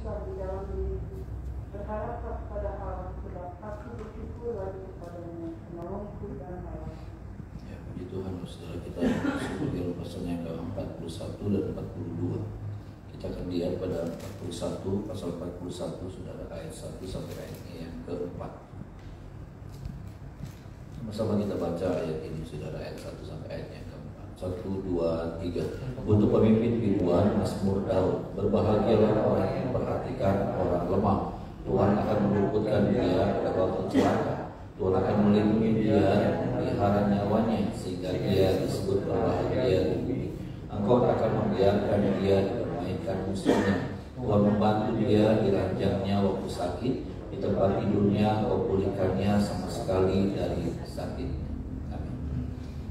susah di dalam diri, berharap kepada Allah, sebab aku bersyukur lagi kepadanya, menolongku dan Allah. Ya, puji Tuhan, saudara kita sebagai pasal yang ke-41 dan 42. Kita akan lihat pada 41, pasal 41, saudara, ayat 1 sampai ayatnya yang ke-4. Sama-sama kita baca ayat ini, saudara, ayat 1 sampai ayat yang ke-4. 1, 2, 3. Untuk pemimpin biduan, Mazmur Daud. Berbahagialah orang yang memperhatikan orang lemah. Tuhan akan meluputkan dia pada waktu celaka. Tuhan akan melindungi dia dan memelihara nyawanya, sehingga dia disebut berbahagia di bumi. Engkau akan membiarkan dia dipermainkan musuhnya. Tuhan membantu dia di ranjangnya waktu sakit. Di tempat tidurnya engkau pulihkannya sama sekali dari sakitnya. Amin.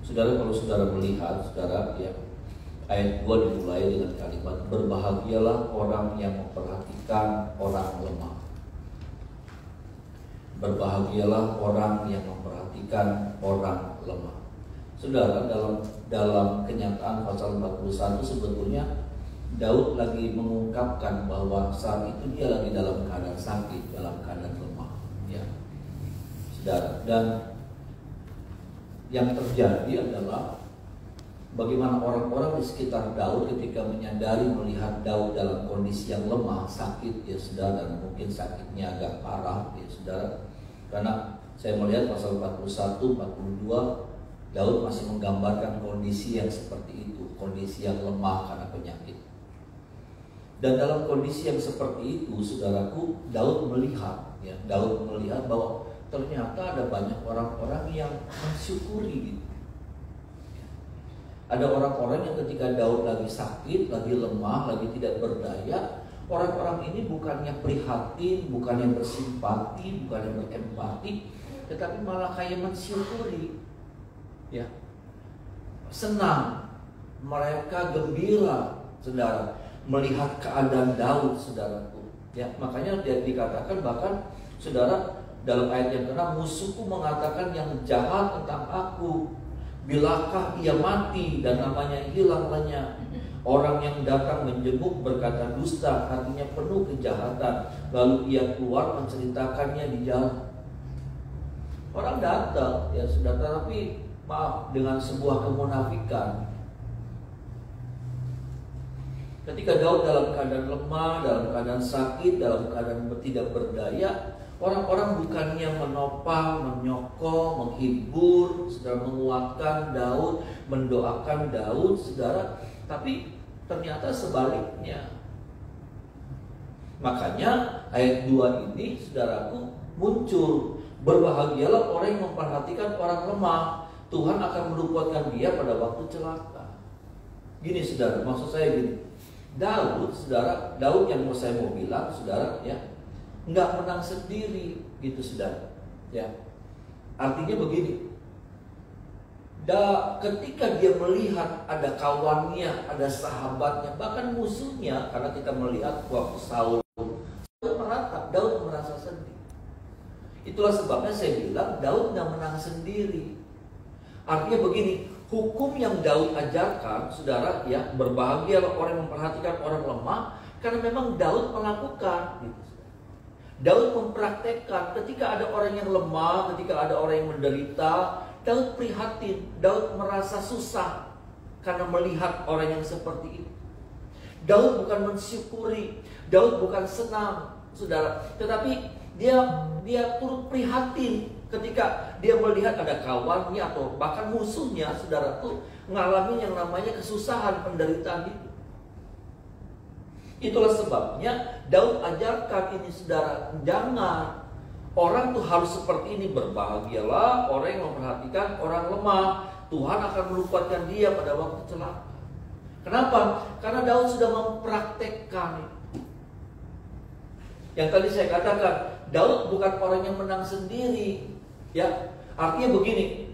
Saudara, kalau saudara melihat, saudara, ya, ayat 2 dimulai dengan kalimat berbahagialah orang yang memperhatikan orang lemah. Berbahagialah orang yang memperhatikan orang lemah. Saudara, dalam kenyataan pasal 41 sebetulnya Daud lagi mengungkapkan bahwa saat itu dia lagi dalam keadaan sakit, dalam keadaan lemah, ya. Saudara, dan yang terjadi adalah bagaimana orang-orang di sekitar Daud ketika menyadari melihat Daud dalam kondisi yang lemah, sakit, ya saudara, dan mungkin sakitnya agak parah, ya saudara. Karena saya melihat pasal 41, 42, Daud masih menggambarkan kondisi yang seperti itu, kondisi yang lemah karena penyakit. Dan dalam kondisi yang seperti itu, saudaraku, Daud melihat, ya, Daud melihat bahwa ternyata ada banyak orang-orang yang mensyukuri gitu. Ada orang-orang yang ketika Daud lagi sakit, lagi lemah, lagi tidak berdaya, orang-orang ini bukannya prihatin, bukannya bersimpati, bukannya berempati, tetapi malah kayak mensyukuri, ya, senang, mereka gembira, saudara, melihat keadaan Daud, saudaraku. Ya, makanya dia dikatakan bahkan, saudara, dalam ayat yang ke-6, musuhku mengatakan yang jahat tentang aku. Bilakah ia mati dan namanya hilang lenyap? Orang yang datang menjenguk berkata dusta, hatinya penuh kejahatan, lalu ia keluar menceritakannya di jalan. Orang datang, ya sudah, tapi maaf, dengan sebuah kemunafikan. Ketika Daud dalam keadaan lemah, dalam keadaan sakit, dalam keadaan tidak berdaya, orang-orang bukannya menopang, menyokong, menghibur, saudara, menguatkan Daud, mendoakan Daud, saudara, tapi ternyata sebaliknya. Makanya ayat 2 ini, saudaraku, muncul. Berbahagialah orang yang memperhatikan orang lemah. Tuhan akan meluputkan dia pada waktu celaka. Gini, saudara, maksud saya gini. Daud, saudara, Daud yang saya mau bilang, saudara, ya, nggak menang sendiri, gitu, saudara, ya. Artinya begini, ketika dia melihat ada kawannya, ada sahabatnya, bahkan musuhnya, karena kita melihat waktu Saul meratap, Daud merasa sedih. Itulah sebabnya saya bilang Daud nggak menang sendiri. Artinya begini, hukum yang Daud ajarkan, saudara, ya, berbahagialah orang yang memperhatikan orang lemah, karena memang Daud melakukan, gitu. Daud mempraktekkan ketika ada orang yang lemah, ketika ada orang yang menderita, Daud prihatin, Daud merasa susah karena melihat orang yang seperti itu. Daud bukan mensyukuri, Daud bukan senang, saudara, tetapi dia turut prihatin ketika dia melihat ada kawannya atau bahkan musuhnya, saudara, tuh mengalami yang namanya kesusahan, penderitaan itu. Itulah sebabnya Daud ajarkan ini, saudara, jangan, orang tuh harus seperti ini. Berbahagialah orang yang memperhatikan orang lemah, Tuhan akan meluputkan dia pada waktu celaka. Kenapa? Karena Daud sudah mempraktekkan itu. Yang tadi saya katakan, Daud bukan orang yang menang sendiri, ya. Artinya begini,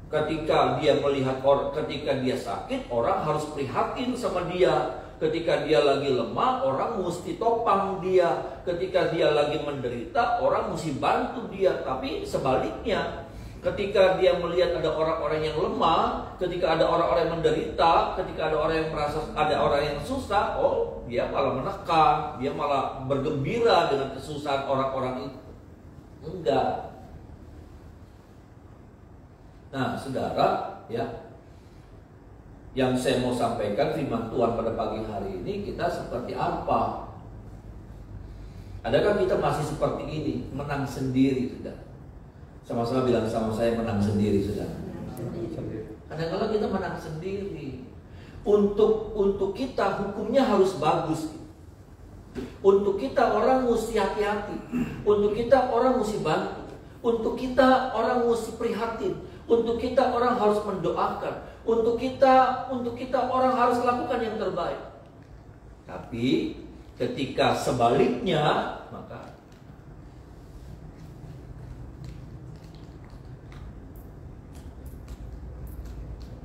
ketika dia melihat ketika dia sakit, orang harus prihatin sama dia. Ketika dia lagi lemah, orang mesti topang dia. Ketika dia lagi menderita, orang mesti bantu dia. Tapi sebaliknya, ketika dia melihat ada orang-orang yang lemah, ketika ada orang-orang yang menderita, ketika ada orang yang merasa ada orang yang susah, oh, dia malah menekan, dia malah bergembira dengan kesusahan orang-orang itu. Enggak. Nah, saudara, ya, yang saya mau sampaikan firman Tuhan pada pagi hari ini, kita seperti apa? Adakah kita masih seperti ini, menang sendiri, saudara? Sama-sama bilang sama saya, menang sendiri, saudara. Kadang-kadang kita menang sendiri. Untuk kita hukumnya harus bagus. Untuk kita orang mesti hati-hati. Untuk kita orang mesti bantu. Untuk kita orang mesti prihatin. Untuk kita orang harus mendoakan. Untuk kita orang harus lakukan yang terbaik. Tapi ketika sebaliknya, maka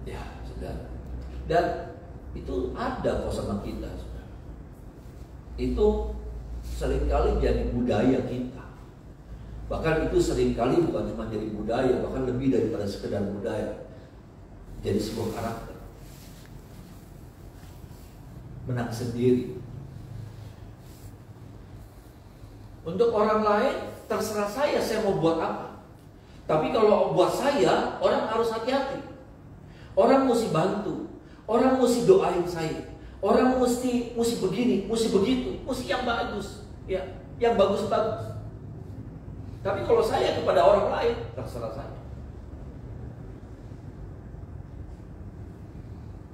ya, saudara. Dan itu ada kok sama kita, saudara. Itu seringkali jadi budaya kita. Bahkan itu seringkali bukan cuma jadi budaya, bahkan lebih daripada sekedar budaya. Jadi sebuah karakter. Menang sendiri. Untuk orang lain, terserah saya mau buat apa. Tapi kalau buat saya, orang harus hati-hati. Orang mesti bantu. Orang mesti doain saya. Orang mesti begini, mesti begitu, mesti yang bagus, ya, yang bagus-bagus. Tapi kalau saya kepada orang lain, terserah saya.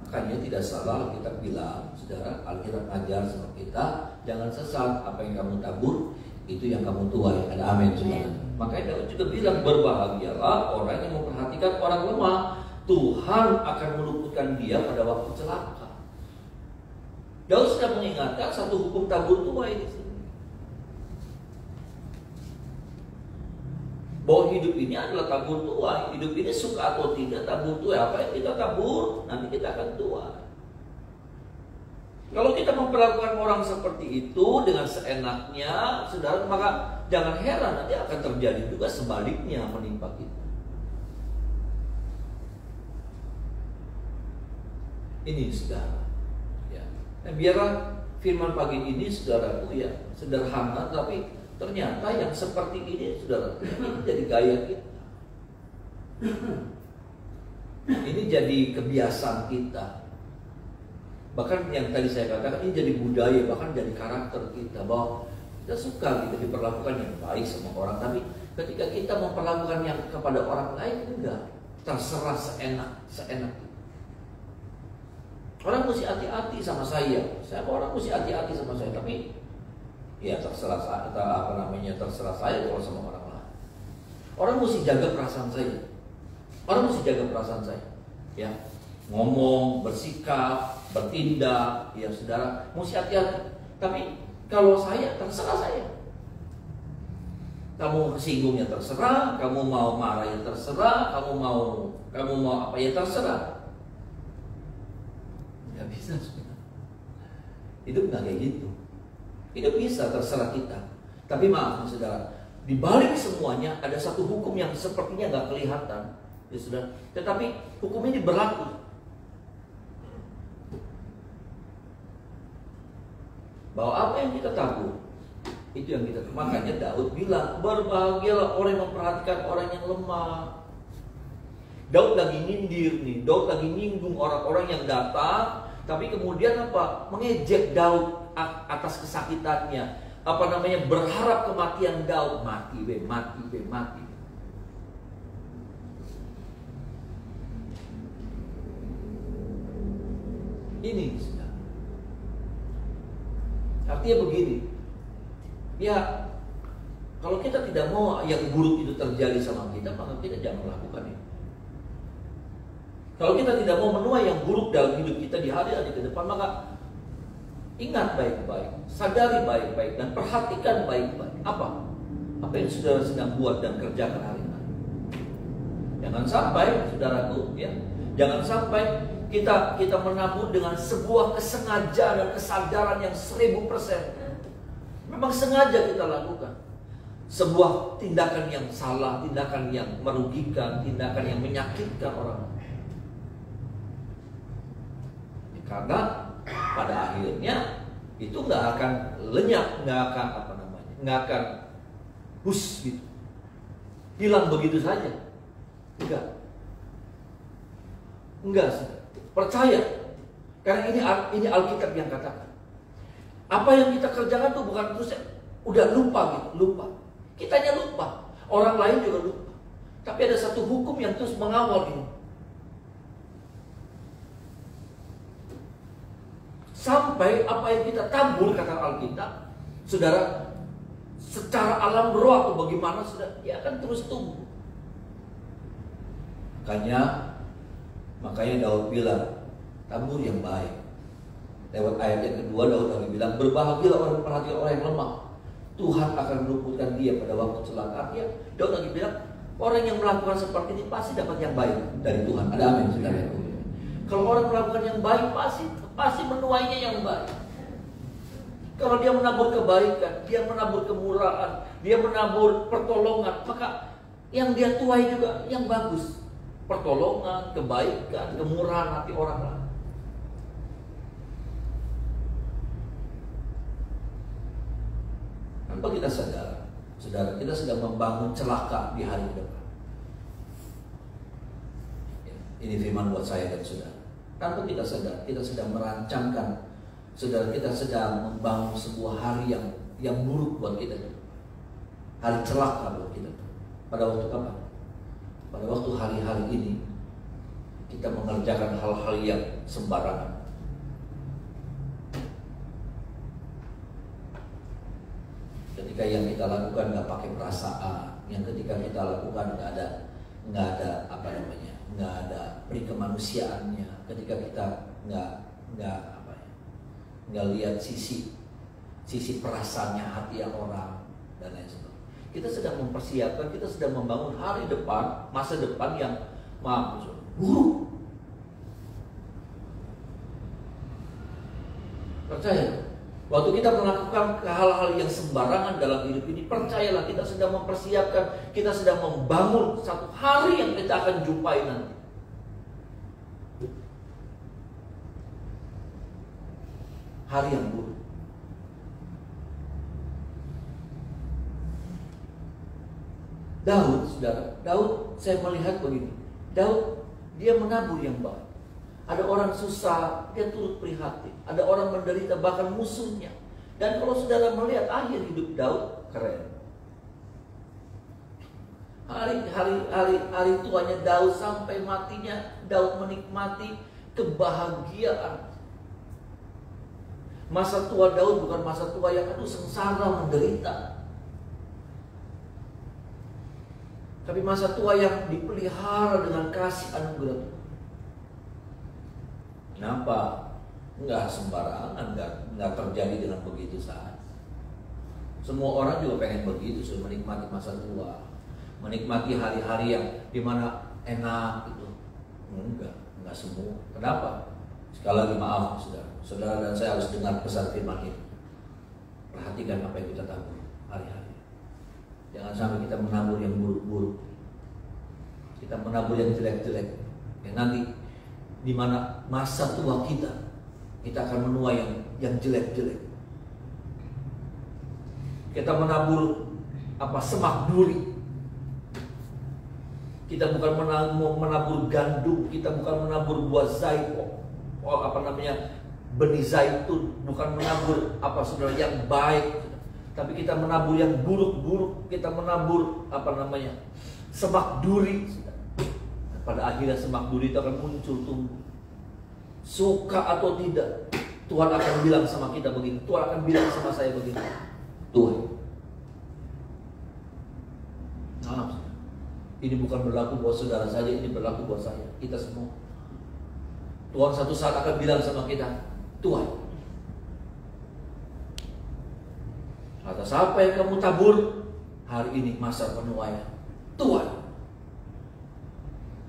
Makanya tidak salah kita bilang, saudara, Alkitab ajar sama kita, jangan sesat, apa yang kamu tabur, itu yang kamu tuai. Ada amin, saudara. Makanya Daud juga bilang, berbahagialah orang yang memperhatikan orang lemah. Tuhan akan meluputkan dia pada waktu celaka. Daud sudah mengingatkan satu hukum tabur tuai di sini. Bahwa hidup ini adalah tabur tuai. Hidup ini suka atau tidak tabur tuai. Apa yang kita tabur, nanti kita akan tuai. Kalau kita memperlakukan orang seperti itu dengan seenaknya, saudara, maka jangan heran nanti akan terjadi juga sebaliknya menimpa kita. Ini, saudara, ya. Nah, biarlah firman pagi ini, saudaraku, ya, sederhana, tapi ternyata yang seperti ini, saudara, ini jadi gaya kita. Ini jadi kebiasaan kita. Bahkan yang tadi saya katakan, ini jadi budaya, bahkan jadi karakter kita. Bahwa kita suka kita diperlakukan yang baik sama orang, tapi ketika kita memperlakukan yang kepada orang lain, enggak. Terserah seenak kita. Orang mesti hati-hati sama saya. Orang mesti hati-hati sama saya. Tapi ya terserah saya, terserah saya kalau sama orang lain. Orang mesti jaga perasaan saya. Orang mesti jaga perasaan saya. Ya, ngomong, bersikap, bertindak, ya saudara, mesti hati-hati. Tapi kalau saya, terserah saya. Kamu singgungnya terserah, kamu mau marah ya terserah, kamu mau apa ya terserah. Gak bisa, saudara. Hidup gak kayak gitu. Hidup bisa terserah kita. Tapi maaf, saudara, di balik semuanya ada satu hukum yang sepertinya gak kelihatan, ya saudara. Tetapi hukum ini berlaku. Bahwa apa yang kita tabur, itu yang kita. Makanya Daud bilang, berbahagialah orang yang memperhatikan orang yang lemah. Daud lagi nyindir nih, Daud lagi nyinggung orang-orang yang datang. Tapi kemudian apa? Mengejek Daud atas kesakitannya. Berharap kematian Daud. Mati. Ini sudah. Artinya begini. Ya, kalau kita tidak mau yang buruk itu terjadi sama kita, maka kita jangan melakukan itu. Kalau kita tidak mau menuai yang buruk dalam hidup kita di hari-hari ke depan, maka ingat baik-baik, sadari baik-baik, dan perhatikan baik-baik. Apa yang saudara sedang buat dan kerjakan hari-hari. Jangan sampai, saudaraku, ya, jangan sampai kita menabur dengan sebuah kesengajaan dan kesadaran yang 1000%. Memang sengaja kita lakukan sebuah tindakan yang salah, tindakan yang merugikan, tindakan yang menyakitkan orang. Karena pada akhirnya itu nggak akan lenyap, nggak akan nggak akan hus gitu, hilang begitu saja. Enggak, percaya. Karena ini Alkitab yang katakan. Apa yang kita kerjakan tuh bukan terus udah lupa gitu, lupa. Kitanya lupa, orang lain juga lupa. Tapi ada satu hukum yang terus mengawal ini. Sampai apa yang kita tabur, kata Alkitab, saudara, secara alam roh atau bagaimana, saudara, dia akan terus tumbuh. Makanya Daud bilang, tabur yang baik. Lewat ayat yang kedua, Daud bilang, berbahagialah orang perhatian orang yang lemah. Tuhan akan meluputkan dia pada waktu celaka. Artinya, Daud lagi bilang, orang yang melakukan seperti ini pasti dapat yang baik dari Tuhan. Ada amin, saudara. Kalau orang melakukan yang baik, pasti menuainya yang baik. Kalau dia menabur kebaikan, dia menabur kemurahan, dia menabur pertolongan, maka yang dia tuai juga yang bagus. Pertolongan, kebaikan, kemurahan hati orang lain. Tanpa kita sadar, saudara, kita sedang membangun celaka di hari depan. Ini firman buat saya dan saudara. Tanpa kita sadar, kita sedang merancangkan, saudara, kita sedang membangun sebuah hari yang buruk buat kita. Hari celaka buat kita. Pada waktu kapan? Pada waktu hari-hari ini kita mengerjakan hal-hal yang sembarangan. Ketika yang kita lakukan nggak pakai perasaan, yang ketika kita lakukan nggak ada perikemanusiaannya, ketika kita nggak lihat sisi perasaannya hati orang dan lain sebagainya. Kita sedang mempersiapkan, kita sedang membangun hari depan, masa depan yang buruk. Percaya, waktu kita melakukan hal-hal yang sembarangan dalam hidup ini, percayalah kita sedang mempersiapkan, kita sedang membangun satu hari yang kita akan jumpai nanti. Hari yang buruk. Daud, saya melihat begini. Daud, dia menabur yang baik. Ada orang susah, dia turut prihatin. Ada orang menderita, bahkan musuhnya. Dan kalau saudara melihat akhir hidup Daud, keren. Hari tuanya Daud sampai matinya, Daud menikmati kebahagiaan. Masa tua Daud bukan masa tua yang sengsara menderita. Tapi masa tua yang dipelihara dengan kasih anugerah Tuhan. Kenapa? Enggak sembarangan, enggak terjadi dengan begitu saja. Semua orang juga pengen begitu, sudah menikmati masa tua, menikmati hari-hari yang dimana enak itu. Enggak semua. Kenapa? Sekali lagi maaf, saudara dan saya harus dengar pesan firman ini. Perhatikan apa yang kita tabur hari-hari. Jangan sampai kita menabur yang buruk-buruk. Kita menabur yang jelek-jelek. Ya, nanti di mana masa tua kita akan menuai yang jelek-jelek. Kita menabur semak duri. Kita bukan menabur gandum, kita bukan menabur buah zaitun, benih zaitun, bukan menabur saudara yang baik. Tapi kita menabur yang buruk-buruk, kita menabur semak duri. Pada akhirnya semak duri itu akan muncul tumbuh. Suka atau tidak, Tuhan akan bilang sama kita begini, Tuhan akan bilang sama saya begini. Tuhan, ini bukan berlaku buat saudara saja, ini berlaku buat saya, kita semua. Tuhan satu saat akan bilang sama kita, Tuhan, atas apa yang kamu tabur hari ini masa penuaian. Tuhan,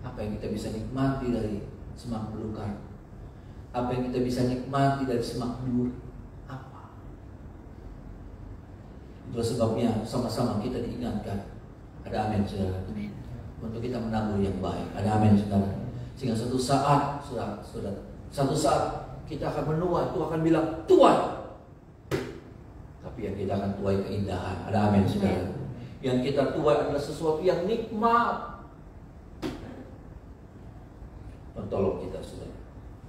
apa yang kita bisa nikmati dari semak belukar? Apa yang kita bisa nikmati dari semak duri? Apa? Itulah sebabnya sama-sama kita diingatkan. Ada amin, saudara. Untuk kita menabur yang baik. Ada amin, saudara. Sehingga suatu saat, saudara, satu saat kita akan menuai. Tuhan akan bilang, Tuhan, Tapi yang kita akan tuai keindahan. Ada amin, saudara. Yang kita tuai adalah sesuatu yang nikmat. Tolong kita, saudara.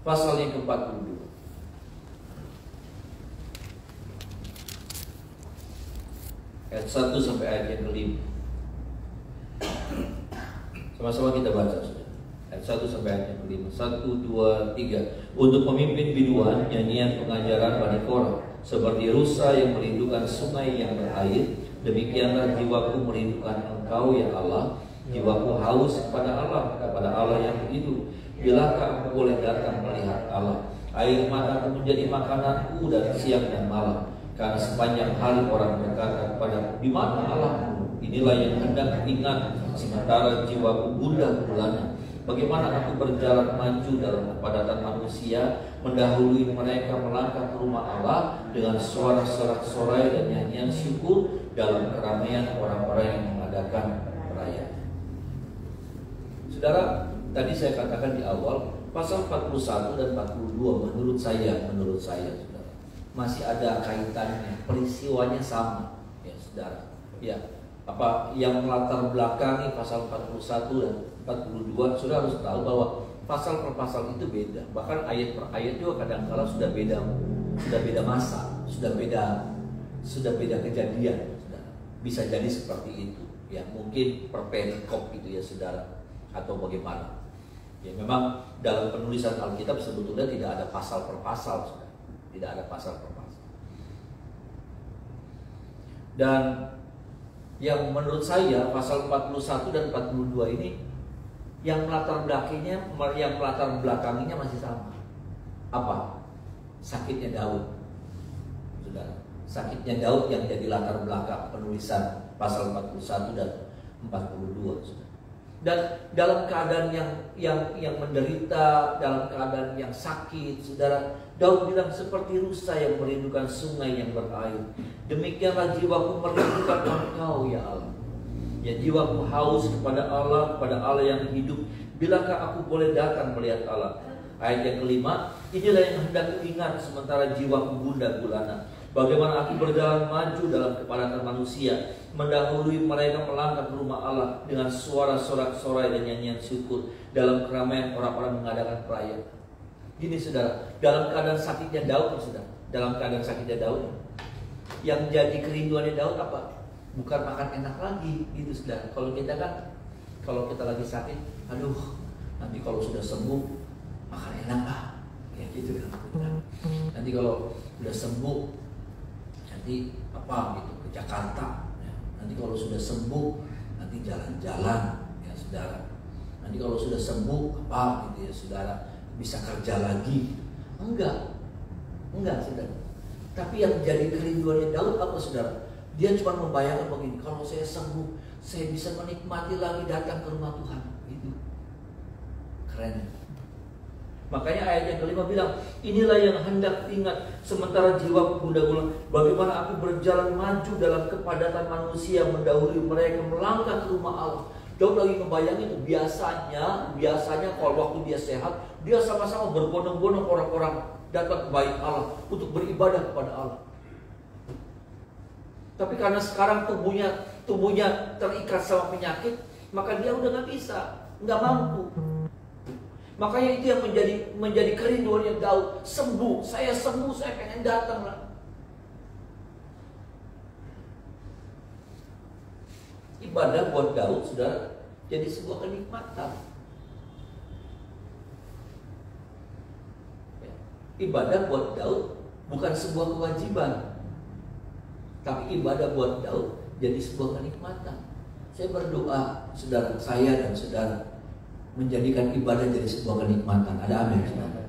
Pasal yang ke-42. Ayat 1 sampai ayat yang ke-5. Sama-sama kita baca, saudara. Ayat 1 sampai ayat yang ke-5. 1, 2, 3. Untuk pemimpin biduan, nyanyian pengajaran Bani Korah, seperti rusa yang merindukan sungai yang berair, demikianlah jiwaku merindukan Engkau ya Allah. Jiwaku haus kepada Allah yang hidup. Bilakah aku boleh datang melihat Allah? Air mataku menjadi makananku dari siang dan malam. Karena sepanjang hari orang berkata kepadaku, di mana Allahmu? Inilah yang hendak ingat, sementara jiwaku gundah gulana. Bagaimana aku berjalan maju dalam kepadatan manusia, mendahului mereka melangkah ke rumah Allah dengan suara sorak-sorai dan nyanyian syukur dalam keramaian orang-orang yang mengadakan perayaan. Saudara, tadi saya katakan di awal, pasal 41 dan 42 menurut saya, saudara, masih ada kaitannya, peristiwanya sama, ya saudara. Ya, apa yang melatar belakangi pasal 41 dan 42, saudara harus tahu bahwa pasal per pasal itu beda. Bahkan ayat per ayat juga kadang-kala sudah beda masa, sudah beda kejadian, saudara. Bisa jadi seperti itu. Ya, mungkin per perikop gitu ya, saudara, atau bagaimana. Ya, memang dalam penulisan Alkitab sebetulnya tidak ada pasal per pasal, saudara. Tidak ada pasal per pasal. Dan yang menurut saya pasal 41 dan 42 ini yang melatar belakanginya masih sama. Apa? Sakitnya Daud. Saudara, sakitnya Daud yang jadi latar belakang penulisan pasal 41 dan 42, saudara. Dan dalam keadaan yang menderita, dalam keadaan yang sakit, saudara, Daud bilang seperti rusa yang merindukan sungai yang berair. Demikianlah jiwaku merindukan Engkau ya Allah. Ya, jiwaku haus kepada Allah yang hidup. Bilakah aku boleh datang melihat Allah? Ayat yang kelima, inilah yang hendak ingat sementara jiwaku gundah gulana. Bagaimana aku berjalan maju dalam kepadatan manusia, mendahului mereka melangkah ke rumah Allah dengan suara sorak-sorai dan nyanyian syukur dalam keramaian orang-orang mengadakan perayaan. Gini saudara, dalam keadaan sakitnya Daud, saudara, dalam keadaan sakitnya Daud, yang jadi kerinduannya Daud apa? Bukan makan enak lagi, gitu saudara. Kalau kita kan, kalau kita lagi sakit, aduh, nanti kalau sudah sembuh makan enak lah, kayak gitu kan. Nanti kalau sudah sembuh, nanti apa gitu ke Jakarta. Ya. Nanti kalau sudah sembuh, nanti jalan-jalan, ya saudara. Nanti kalau sudah sembuh apa gitu ya saudara, bisa kerja lagi. Enggak, saudara. Tapi yang jadi kerinduannya Daud apa saudara? Dia cuma membayangkan begini, kalau saya sembuh, saya bisa menikmati lagi datang ke rumah Tuhan. Gitu. Keren. Makanya ayat yang kelima bilang, inilah yang hendak ingat sementara jiwaku gundah gulana. Bagaimana aku berjalan maju dalam kepadatan manusia, mendahului mereka melangkah ke rumah Allah. Daud lagi ngebayangin itu. Biasanya kalau waktu dia sehat, dia sama-sama berbondong-bondong orang-orang datang ke bait Allah untuk beribadah kepada Allah. Tapi karena sekarang tubuhnya terikat sama penyakit, maka dia udah nggak bisa, nggak mampu. Makanya itu yang menjadi kerinduannya Daud. Sembuh, saya pengen datang lah. Ibadah buat Daud sudah jadi sebuah kenikmatan. Ibadah buat Daud bukan sebuah kewajiban, tapi ibadah buat Daud jadi sebuah kenikmatan. Saya berdoa, saudara, saya dan saudara menjadikan ibadah jadi sebuah kenikmatan. Ada amin, saudara?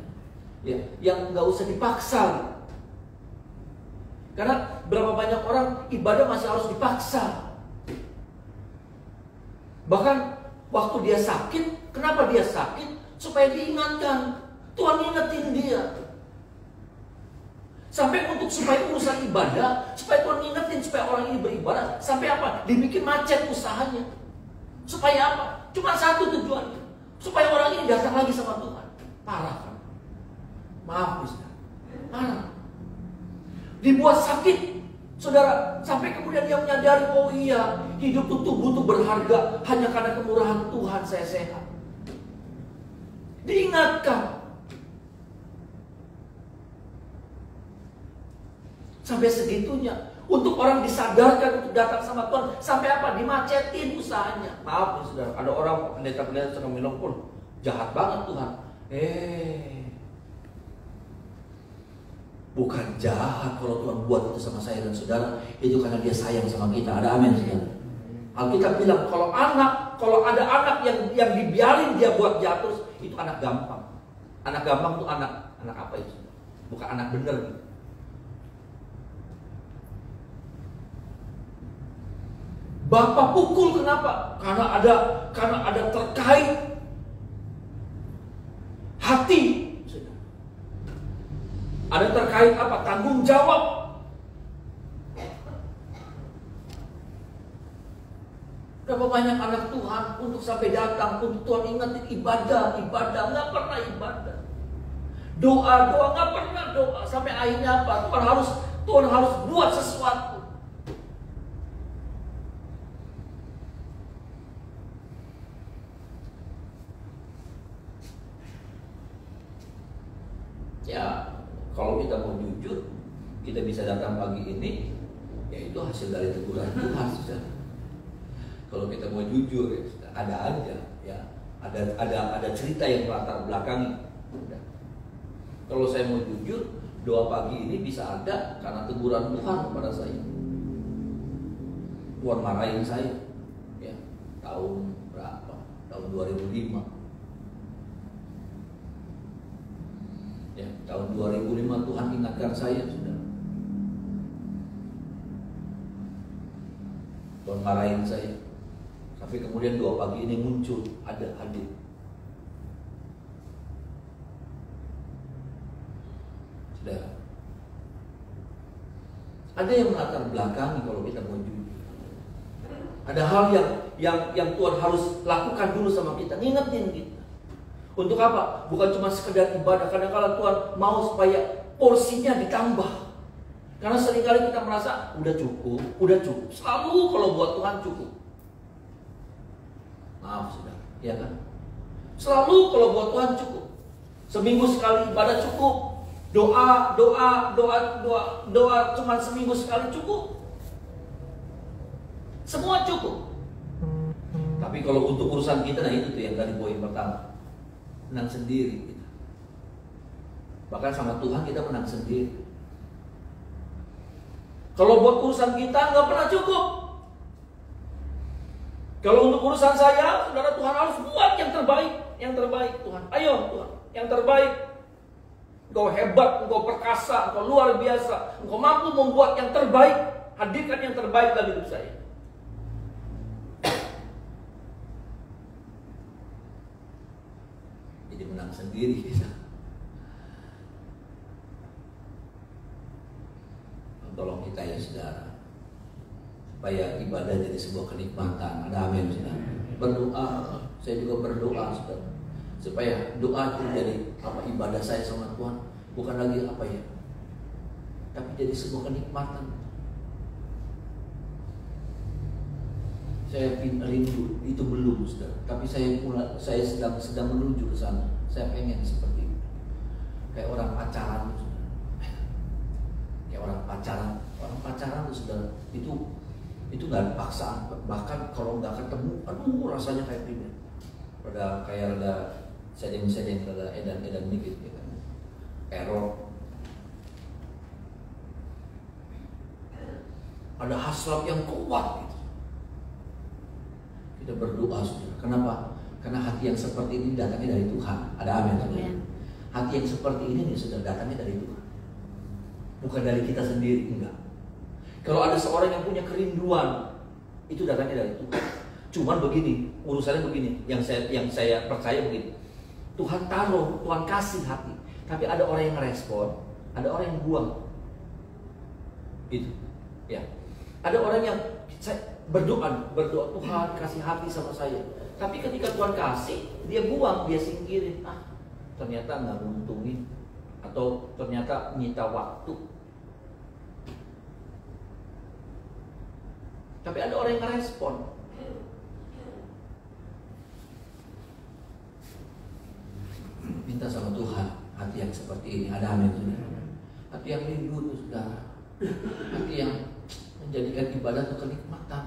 Ya, yang nggak usah dipaksa. Karena berapa banyak orang ibadah masih harus dipaksa. Bahkan waktu dia sakit, kenapa dia sakit? Supaya diingatkan. Tuhan ingetin dia. Sampai supaya urusan ibadah, supaya Tuhan ingetin, supaya orang ini beribadah. Sampai apa? Dibikin macet usahanya. Supaya apa? Cuma satu tujuannya. Supaya orang ini datang lagi sama Tuhan. Parah kan? Maaf Ustaz. Parah. Dibuat sakit Saudara, sampai kemudian dia menyadari, oh iya, hidup itu butuh berharga. Hanya karena kemurahan Tuhan saya sehat. Diingatkan. Sampai segitunya. Untuk orang disadarkan untuk datang sama Tuhan. Sampai apa? Dimacetin usahanya. Maaf nih saudara, ada orang pendeta-pendeta sedang bilang pun, jahat banget Tuhan. Bukan jahat kalau Tuhan buat itu sama saya dan saudara. Itu karena dia sayang sama kita. Ada amin saudara. Alkitab bilang kalau ada anak yang dibiarin dia buat jatuh, itu anak gampang. Anak gampang itu anak apa itu? Bukan anak bener. Bapak pukul kenapa? Karena ada terkait hati. Ada terkait apa? Tanggung jawab. Berapa banyak anak Tuhan untuk sampai datang, untuk Tuhan ingatin ibadah, nggak pernah ibadah. Doa, nggak pernah doa. Sampai akhirnya apa? Tuhan harus buat sesuatu. Ya, kalau kita mau jujur, kita bisa datang pagi ini, ya itu hasil dari teguran Tuhan, saudara. Kalau kita mau jujur, ya, ada aja, ya, ada cerita yang latar belakangi. Kalau saya mau jujur, doa pagi ini bisa ada karena teguran Tuhan kepada saya. Tuhan marahin saya, ya, tahun berapa? Tahun 2005. Ya, tahun 2005 Tuhan ingatkan saya, saudara. Tuhan marahin saya. Tapi kemudian doa pagi ini muncul, ada hadir. Saudara, ada yang melatar belakangi kalau kita mau jujur. Ada hal yang Tuhan harus lakukan dulu sama kita, ngingetin kita. Untuk apa? Bukan cuma sekedar ibadah. Kadang-kadang Tuhan mau supaya porsinya ditambah. Karena seringkali kita merasa udah cukup. Selalu kalau buat Tuhan cukup. Maaf saudara, ya kan? Selalu kalau buat Tuhan cukup. Seminggu sekali ibadah cukup. Doa cuma seminggu sekali cukup. Semua cukup. Tapi kalau untuk urusan kita, nah itu tuh yang tadi poin pertama. Menang sendiri kita. Bahkan sama Tuhan kita menang sendiri. Kalau buat urusan kita nggak pernah cukup. Kalau untuk urusan saya, saudara, Tuhan harus buat yang terbaik. Yang terbaik Tuhan. Ayo Tuhan, yang terbaik. Engkau hebat, engkau perkasa, engkau luar biasa. Engkau mampu membuat yang terbaik. Hadirkan yang terbaik dalam hidup saya. Jadi menang sendiri kita. Tolong kita ya saudara, supaya ibadah jadi sebuah kenikmatan. Ada amin saudara. Berdoa, saya juga berdoa saudara, supaya doa itu jadi apa, ibadah saya sama Tuhan bukan lagi apa ya, tapi jadi sebuah kenikmatan. Saya rindu, itu belum saudara, tapi saya sedang menuju ke sana. Saya pengen seperti itu, kayak orang pacaran saudara. Kayak orang pacaran saudara, itu nggak ada paksaan. Bahkan kalau nggak ketemu, aduh rasanya kayak pribadi. Kayak ada sedeng ada edan dikit, ya kan? Error. Ada hasrat yang kuat gitu. Kita berdoa saudara. Kenapa? Karena hati yang seperti ini datangnya dari Tuhan. Ada amin saudara. Hati yang seperti ini nih saudara, datangnya dari Tuhan. Bukan dari kita sendiri, enggak. Kalau ada seorang yang punya kerinduan, itu datangnya dari Tuhan. Cuman begini, urusannya begini, yang saya percaya begini. Tuhan taruh, Tuhan kasih hati, tapi ada orang yang merespon, ada orang yang buang. Itu, ya. Ada orang yang berdoa Tuhan kasih hati sama saya. Tapi ketika Tuhan kasih, dia buang, dia singkirin. Ternyata nggak menguntungin, atau ternyata nyita waktu. Tapi ada orang yang respon. Minta sama Tuhan hati yang seperti ini. Ada amin, saudara. Hati yang rindu itu, saudara. Hati yang menjadikan ibadah itu kenikmatan.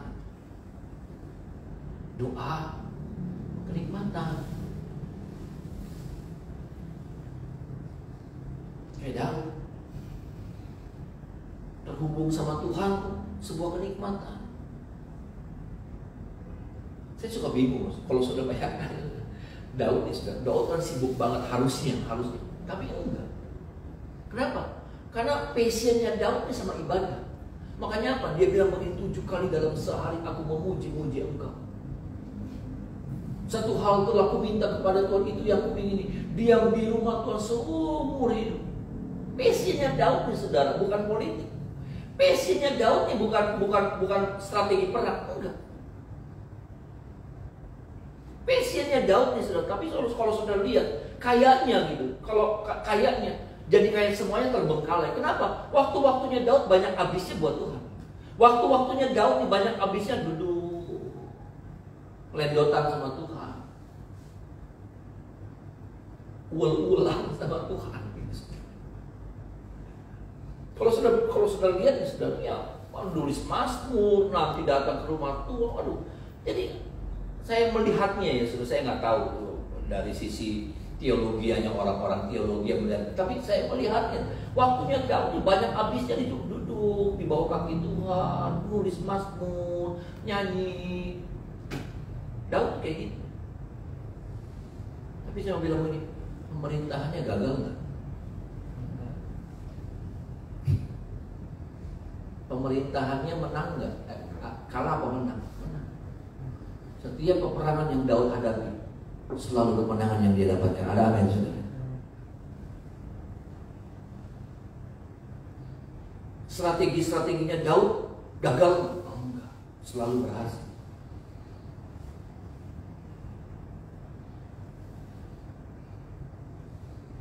Doa kenikmatan. Kayak Daud, terhubung sama Tuhan sebuah kenikmatan. Saya suka bingung kalau sudah bayangkan Daud nih, sudah Daud kan sibuk banget harusnya, tapi enggak. Kenapa? Karena passionnya Daud ini sama ibadah. Makanya apa? Dia bilang begini, 7 kali dalam sehari aku memuji-muji Engkau. Satu hal telah aku minta kepada Tuhan, itu yang aku ingin, diam di rumah Tuhan seumur hidup. Passionnya Daud nih, saudara, bukan politik. Passionnya Daud nih bukan strategi perang, enggak. Passionnya Daud nih, saudara. Tapi kalau saudara lihat, kayaknya gitu, kalau kayaknya jadi kayak semuanya terbengkalai. Kenapa? Waktu-waktunya Daud banyak habisnya buat Tuhan. Waktu-waktunya Daud nih banyak habisnya duduk lendotan sama Tuhan, ulang sama Tuhan. Kalau sudah lihat nih, sudah ya menulis mazmur, nanti datang ke rumah Tuhan. Aduh, jadi saya melihatnya ya, saya nggak tahu dari sisi teologianya orang-orang teologi yang melihat, tapi saya melihatnya waktunya Daud banyak habisnya duduk di bawah kaki Tuhan, nulis mazmur, nyanyi. Daud kayak gitu. Tapi saya mau bilang begini, pemerintahannya gagal nggak? Pemerintahannya menang nggak? Kalah apa menang? Menang. Setiap peperangan yang Daud hadapi selalu kemenangan yang dia dapatkan. Ada amin, saudara. Strategi-strateginya Daud gagal? Enggak, selalu berhasil.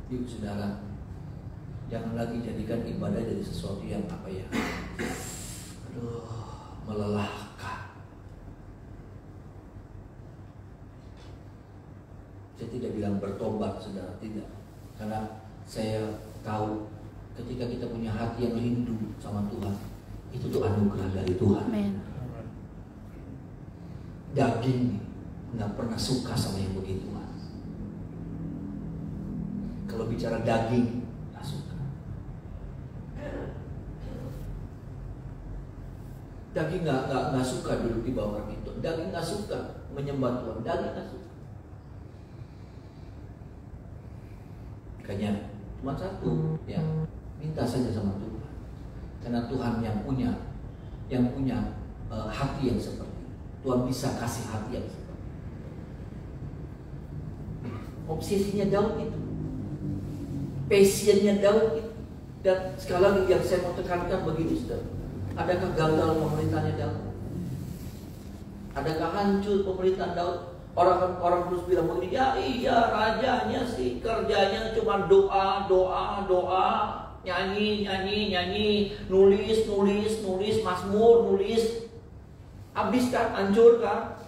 Ibu saudara, jangan lagi jadikan ibadah jadi sesuatu yang apa ya, melelahkan. Saya tidak bilang bertobat, saudara, tidak. Karena saya tahu ketika kita punya hati yang rindu sama Tuhan, itu tuh anugerah dari Tuhan. Amen. Daging nggak pernah suka sama yang begituan. Kalau bicara daging, nggak suka. Daging nggak suka duduk di bawah kaki Tuhan. Daging nggak suka menyembah Tuhan. Daging nggak suka. Makanya cuma satu, ya, minta saja sama Tuhan. Karena Tuhan yang punya hati yang seperti itu. Tuhan bisa kasih hati yang seperti itu. Obsesinya Daud itu, passionnya Daud itu. Dan sekali lagi yang saya mau tekankan begini, saudara. Adakah gagal pemerintahnya Daud? Adakah hancur pemerintahan Daud? Orang terus bilang begini, ya iya rajanya sih kerjanya cuma doa, nyanyi, nulis, mazmur, nulis. Habis kan, hancur kan?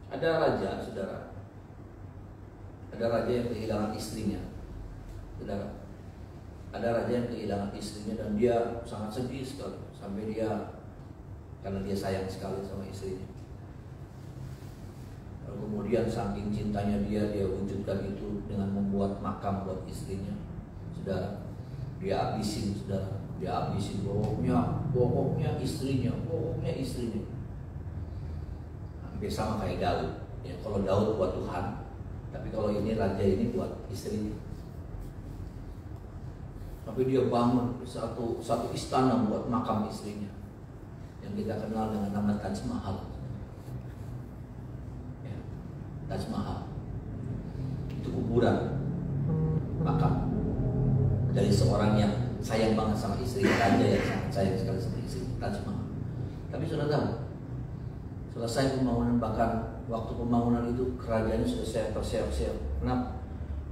Ada raja, saudara. Ada raja yang kehilangan istrinya, saudara. Ada raja yang kehilangan istrinya dan dia sangat sedih sekali. Sampai karena dia sayang sekali sama istrinya. Lalu kemudian saking cintanya dia wujudkan itu dengan membuat makam buat istrinya. Saudara, dia habisin, saudara. Dia habisin bohongnya istrinya. Hampir sama kayak Daud. Ya, kalau Daud buat Tuhan, tapi kalau ini raja ini buat istrinya. Tapi dia bangun satu istana buat makam istrinya, yang kita kenal dengan nama Taj Mahal. Ya, Taj Mahal itu kuburan makam dari seorang yang sayang banget sama istri, raja yang sangat sayang sekali sama istri, Taj Mahal. Tapi sudah tahu, selesai pembangunan, bahkan waktu pembangunan itu kerajaannya sudah terseok-seok. Kenapa?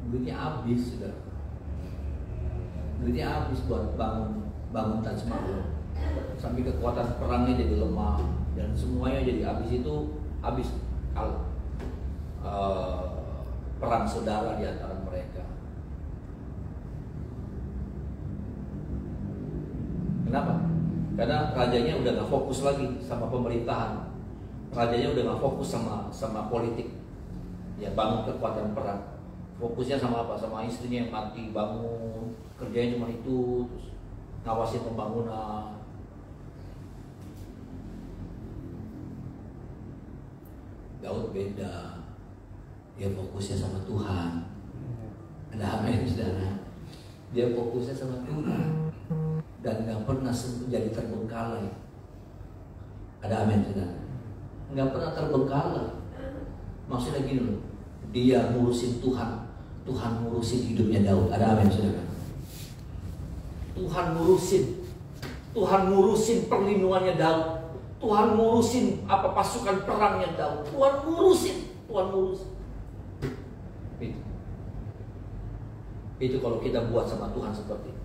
duitnya habis sudah. Duitnya habis buat bangun Taj Mahal. Sampai kekuatan perangnya jadi lemah dan semuanya jadi habis. Itu habis kalau perang saudara di antara mereka. Kenapa? Karena rajanya udah gak fokus lagi sama pemerintahan. Rajanya udah gak fokus sama politik. Ya, bangun kekuatan perang. Fokusnya sama apa? Sama istrinya yang mati, bangun, kerjanya cuma itu, terus ngawasin pembangunan. Daud beda. Dia fokusnya sama Tuhan. Ada amin, saudara. Dia fokusnya sama Tuhan dan nggak pernah jadi terbengkalai. Ada amin, saudara. Nggak pernah terbengkalai. Maksudnya gini loh, dia ngurusin Tuhan, Tuhan ngurusin hidupnya Daud. Ada amin, saudara. Tuhan ngurusin perlindungannya Daud. Tuhan ngurusin apa pasukan perangnya Daud. Tuhan ngurusin. Itu kalau kita buat sama Tuhan seperti itu.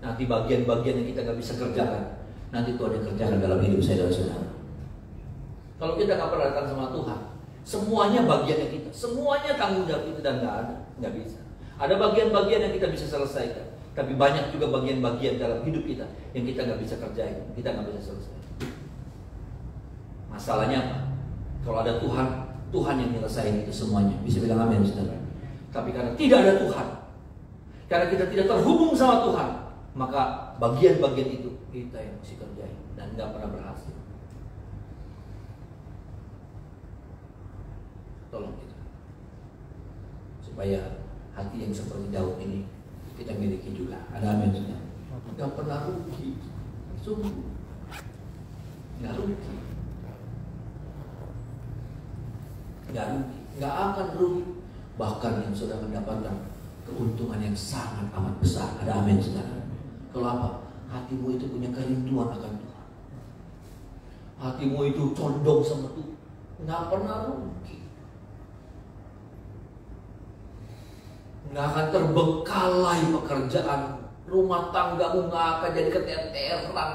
Nanti bagian-bagian yang kita gak bisa kerjakan, nanti Tuhan yang kerjakan dalam hidup saya dan saudara. Kalau kita gak pernah datang sama Tuhan, semuanya bagiannya kita, semuanya tanggung jawab kita, dan gak bisa. Ada bagian-bagian yang kita bisa selesaikan, tapi banyak juga bagian-bagian dalam hidup kita yang kita gak bisa kerjain, kita gak bisa selesaikan. Masalahnya apa? Kalau ada Tuhan, Tuhan yang nyelesain itu semuanya. Bisa bilang amin, saudara. Tapi karena tidak ada Tuhan, karena kita tidak terhubung sama Tuhan, maka bagian-bagian itu kita yang mesti kerjain dan nggak pernah berhasil. Tolong kita, supaya hati yang seperti Daud ini kita miliki juga. Ada amin, saudara. Nggak pernah rugi, sungguh nggak rugi. Nggak akan rugi. Bahkan yang sudah mendapatkan keuntungan yang sangat amat besar. Ada amin, saudara. Kalau apa? Hatimu itu punya kerinduan akan Tuhan. Hatimu itu condong sama Tuhan. Nggak pernah rugi. Nggak akan terbengkalai pekerjaan. Rumah tanggamu nggak akan jadi keteteran.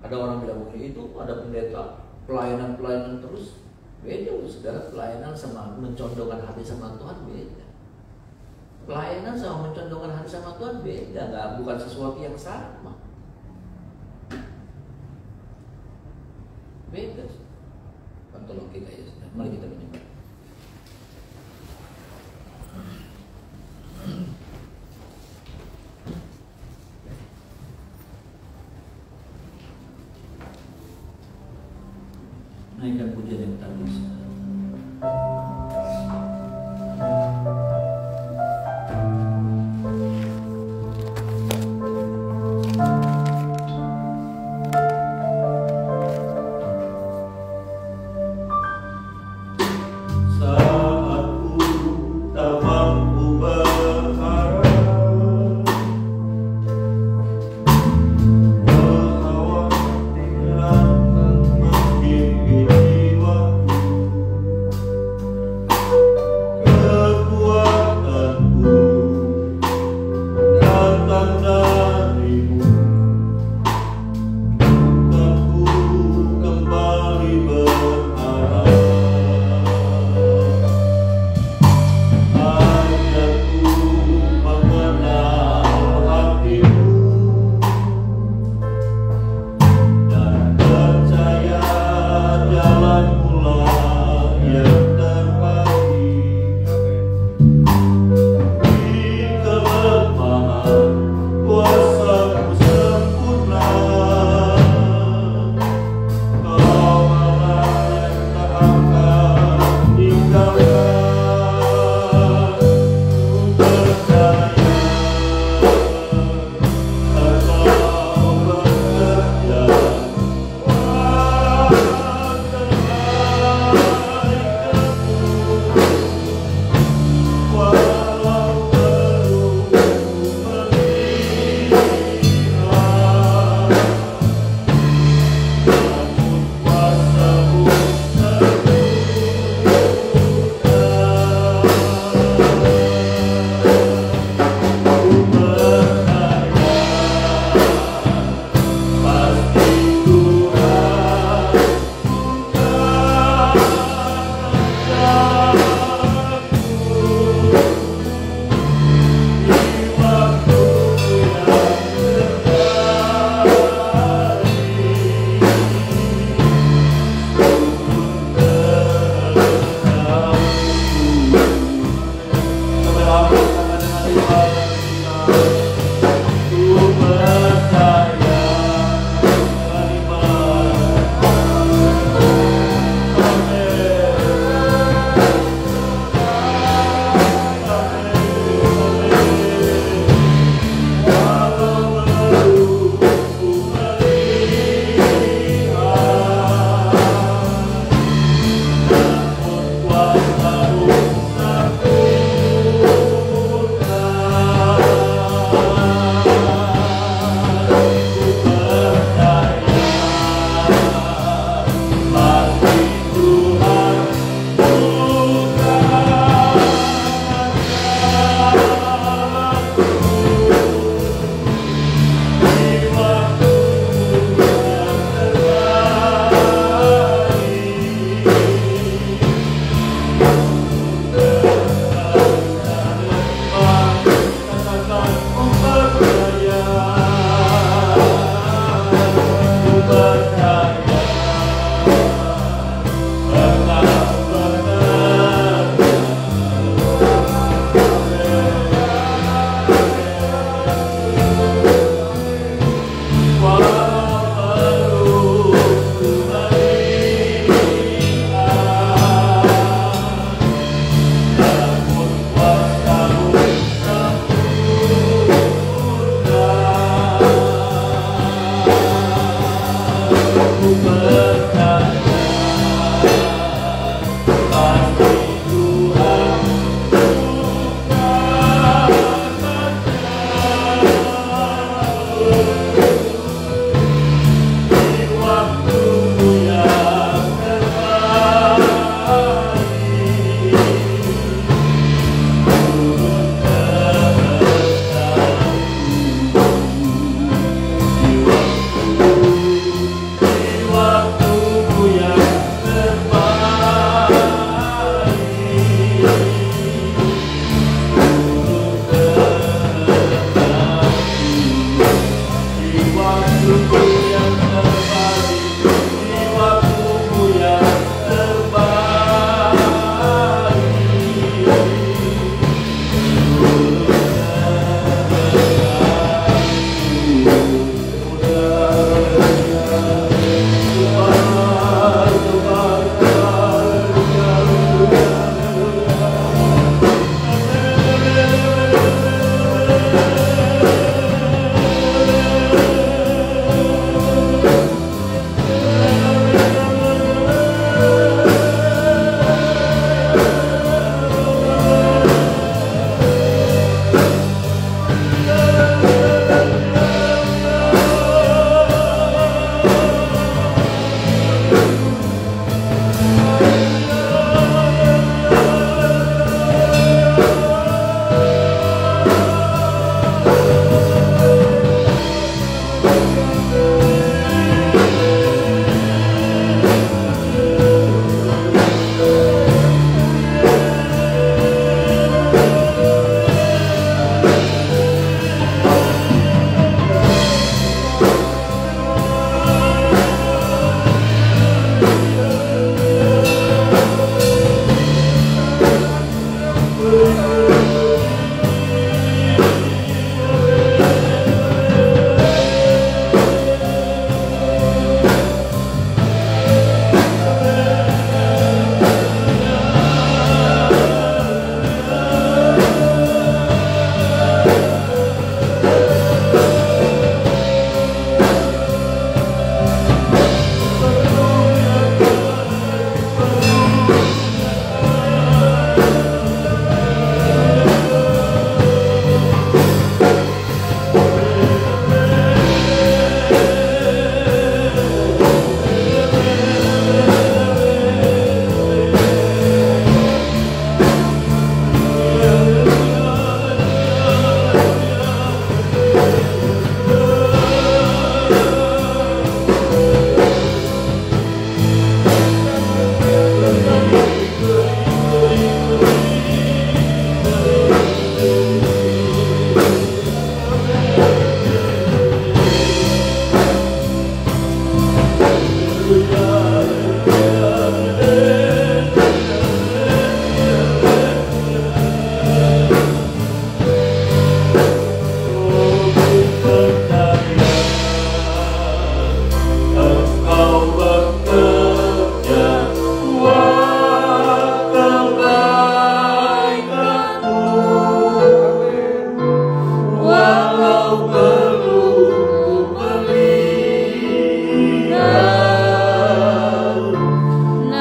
Ada orang bilang begini, itu ada pendeta pelayanan terus. Beda loh, saudara. Pelayanan sama mencondongkan hati sama Tuhan beda. Pelayanan sama mencondongkan hati sama Tuhan beda, bukan sesuatu yang sama. Beda. Tolong kita ya, saudara. Mari kita menyembah. Naikkan pujian yang tak bisa.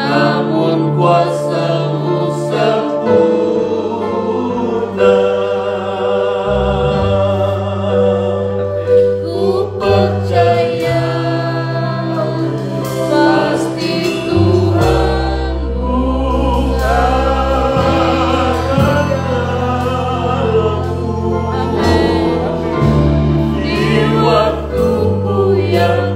namun kuasa-Mu sempurna. Ku percaya pasti Tuhan di waktuku yang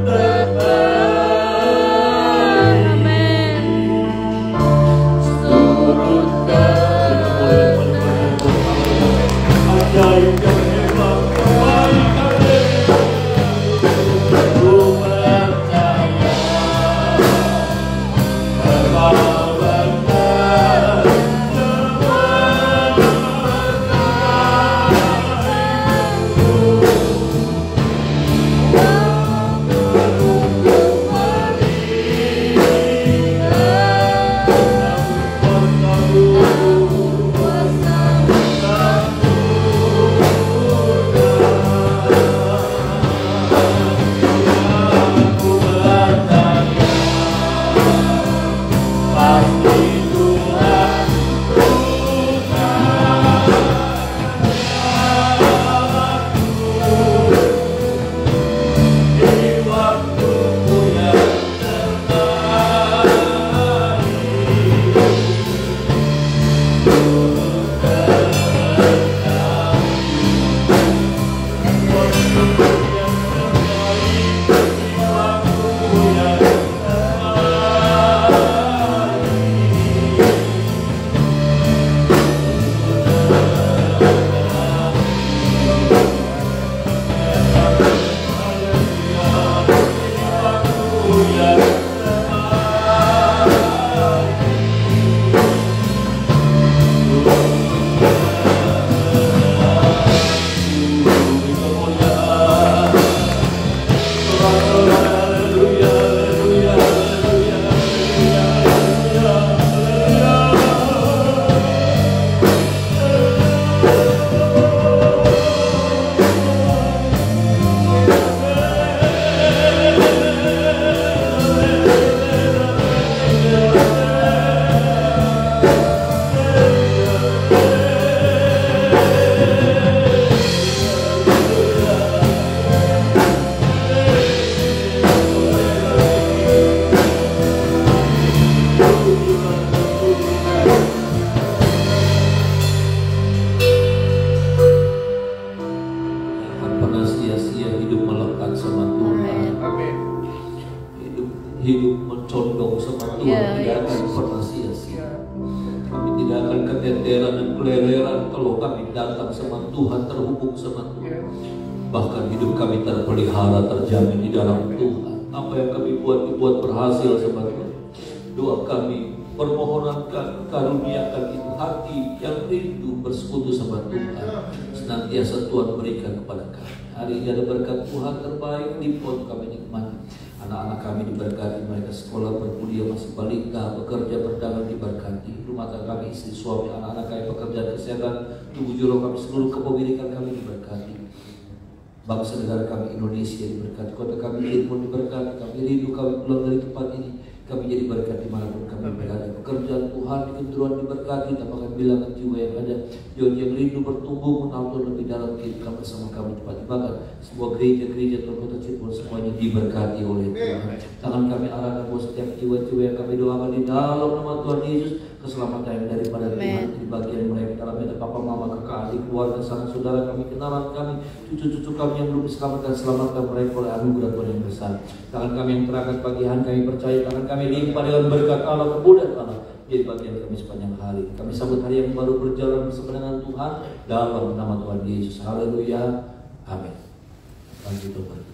hidup mencondong sama Tuhan tidak akan pernah sia-sia. Kami tidak akan keteteran dan keleleran kalau kami datang sama Tuhan, terhubung sama Tuhan. Bahkan hidup kami terpelihara, terjamin di dalam Tuhan. Apa yang kami buat dibuat berhasil sama Tuhan. Doa kami, permohonan kami, karuniakan itu hati yang rindu bersekutu sama Tuhan. Senantiasa Tuhan berikan kepada kami. Hari ini ada berkat Tuhan terbaik di pon kami nikmati. Anak-anak kami diberkati, mereka sekolah, berkuliah, masih balita, bekerja, berdagang diberkati. Rumah tangga kami, istri, suami, anak-anak kami, pekerjaan kesehatan, tubuh jiwa kami, seluruh kepemilikan kami diberkati. Bangsa negara kami Indonesia diberkati, kota kami Cirebon diberkati. Kami rindu kami pulang dari tempat ini, kami jadi berkat dimanapun kami berada. Pekerjaan Tuhan di keturunan diberkati, tambahkan bilangan jiwa yang ada. Jiwa yang rindu bertumbuh menabur lebih dalam kehidupan bersama kami cepat dibakar. Semua gereja-gereja Tuhan kota Cirebon semuanya diberkati oleh Tuhan. Tangan kami arahkan buat setiap jiwa-jiwa yang kami doakan di dalam nama Tuhan Yesus. Keselamatan yang daripada Tuhan di bagian mereka, dalam ada papa, mama, kakak, adik, keluarga, sanak saudara kami, kenalan kami, cucu-cucu kami yang belum diselamatkan, selamatkan mereka oleh anugerah Tuhan yang besar. Tangan kami yang terangkat pagi hari, kami percaya tangan kami limpah dengan berkat Allah, kemudahan Allah jadi bagian kami sepanjang hari. Kami sambut hari yang baru berjalan bersama dengan Tuhan dalam nama Tuhan Yesus. Haleluya, amin. Lanjut Tuhan.